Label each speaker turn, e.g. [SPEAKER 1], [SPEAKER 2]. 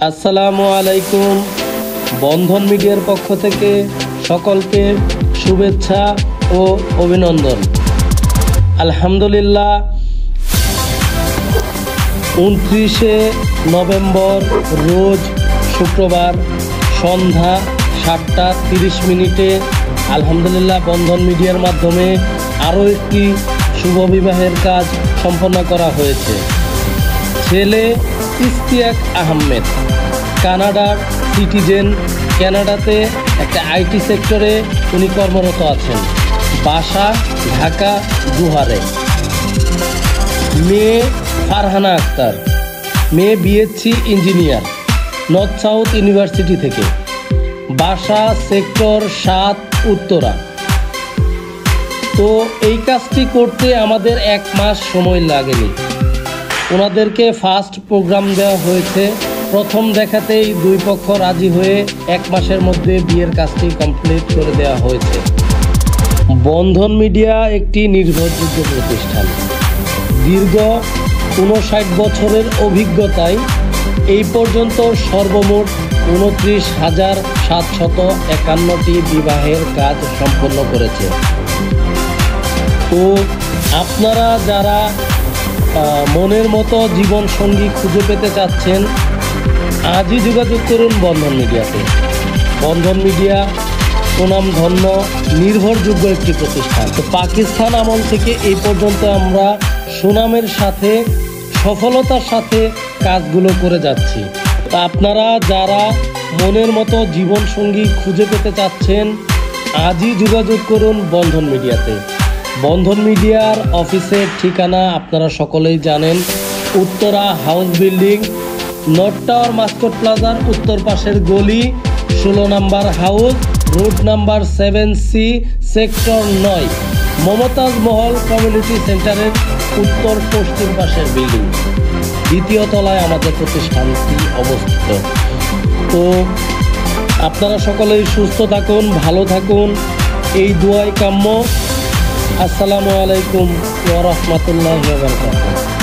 [SPEAKER 1] আসসালামু আলাইকুম। বন্ধন মিডিয়ার পক্ষ থেকে সকলকে শুভেচ্ছা ও অভিনন্দন। আলহামদুলিল্লাহ, 29শে নভেম্বর রোজ শুক্রবার সন্ধ্যা 7:30 আলহামদুলিল্লাহ বন্ধন মিডিয়ার মাধ্যমে আরও একটি শুভ বিবাহের কাজ সম্পন্ন করা হয়েছে। ছেলে ইশতিয়াক আহমেদ, কানাডার সিটিজেন, কানাডাতে একটা আইটি সেক্টরে উনি কর্মরত আছেন। বাসা ঢাকা গুহারে। মেয়ে ফারহানা আক্তার, মেয়ে BSc engineer, north south university থেকে। বাসা সেক্টর 7 উত্তরা। তো এই কাজটি করতে আমাদের 1 মাস সময় লাগেনি। ওনাদেরকে ফার্স্ট প্রোগ্রাম দেওয়া হয়েছে। প্রথম দেখাতেই দুই পক্ষ রাজি হয়ে 1 মাসের মধ্যে বিয়ের কাজটি কমপ্লিট করে দেওয়া হয়েছে। বন্ধন মিডিয়া একটি নির্ভরযোগ্য প্রতিষ্ঠান। দীর্ঘ 59 বছরের অভিজ্ঞতায় এই পর্যন্ত সর্বমোট 29,751টি বিবাহের কাজ সম্পন্ন করেছে। তো আপনারা যারা মনের মতো জীবন সঙ্গী খুঁজে পেতে চাচ্ছেন, আজই যোগাযোগ করুন বন্ধন মিডিয়াতে। বন্ধন মিডিয়া সুনামধন্য নির্ভরযোগ্য একটি প্রতিষ্ঠান। তো পাকিস্তান আমল থেকে এই পর্যন্ত আমরা সুনামের সাথে সফলতার সাথে কাজগুলো করে যাচ্ছি। তা আপনারা যারা মনের মতো জীবন সঙ্গী খুঁজে পেতে চাচ্ছেন, আজই যোগাযোগ করুন বন্ধন মিডিয়াতে। বন্ধন মিডিয়ার অফিসের ঠিকানা আপনারা সকলেই জানেন। Uttara house building, north tower Mascot প্লাজার উত্তর পাশের গলি, 16 number house, road number 7C, sector 9, Mumtaz Mahal community সেন্টারের উত্তর পশ্চিম পাশের বিল্ডিং, 2য় তলায় আমাদের প্রতিষ্ঠানটি অবস্থিত। তো আপনারা সকলেই সুস্থ থাকুন, ভালো থাকুন, এই দোয়াই কাম্য। আসসালামু আলাইকুম ওয়া রাহমাতুল্লাহি ওয়া বারাকাতুহু।